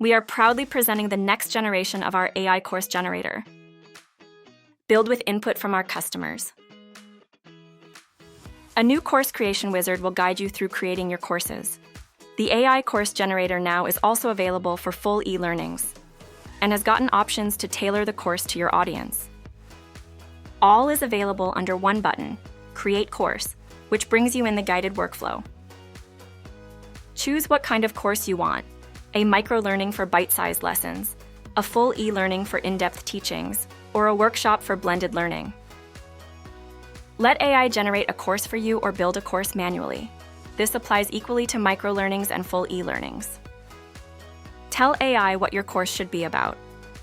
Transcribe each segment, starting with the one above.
We are proudly presenting the next generation of our AI course generator. Build with input from our customers. A new course creation wizard will guide you through creating your courses. The AI course generator now is also available for full e-learnings and has gotten options to tailor the course to your audience. All is available under one button, Create Course, which brings you in the guided workflow. Choose what kind of course you want: a microlearning for bite-sized lessons, a full e-learning for in-depth teachings, or a workshop for blended learning. Let AI generate a course for you or build a course manually. This applies equally to microlearnings and full e-learnings. Tell AI what your course should be about.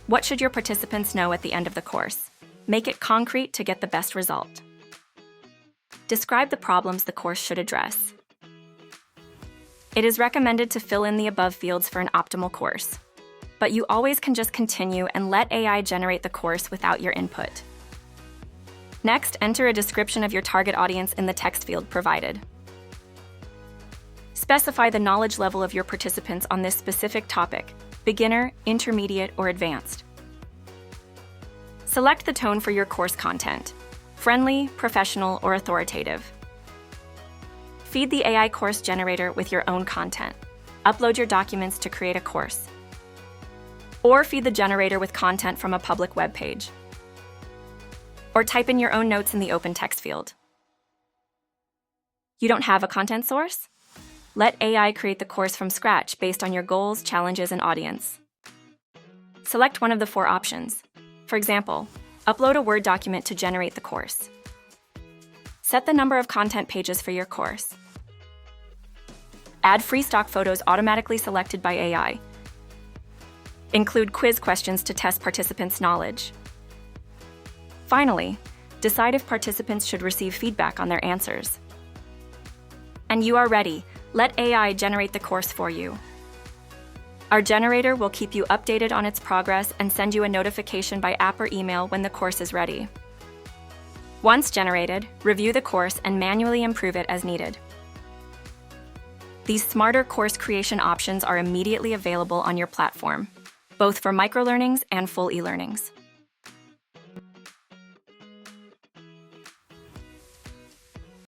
What should your participants know at the end of the course? Make it concrete to get the best result. Describe the problems the course should address. It is recommended to fill in the above fields for an optimal course, but you always can just continue and let AI generate the course without your input. Next, enter a description of your target audience in the text field provided. Specify the knowledge level of your participants on this specific topic: beginner, intermediate, or advanced. Select the tone for your course content: friendly, professional, or authoritative. Feed the AI course generator with your own content. Upload your documents to create a course. Or feed the generator with content from a public web page. Or type in your own notes in the open text field. You don't have a content source? Let AI create the course from scratch based on your goals, challenges, and audience. Select one of the 4 options. For example, upload a Word document to generate the course. Set the number of content pages for your course. Add free stock photos automatically selected by AI. Include quiz questions to test participants' knowledge. Finally, decide if participants should receive feedback on their answers. And you are ready. Let AI generate the course for you. Our generator will keep you updated on its progress and send you a notification by app or email when the course is ready. Once generated, review the course and manually improve it as needed. These smarter course creation options are immediately available on your platform, both for microlearnings and full e-learnings.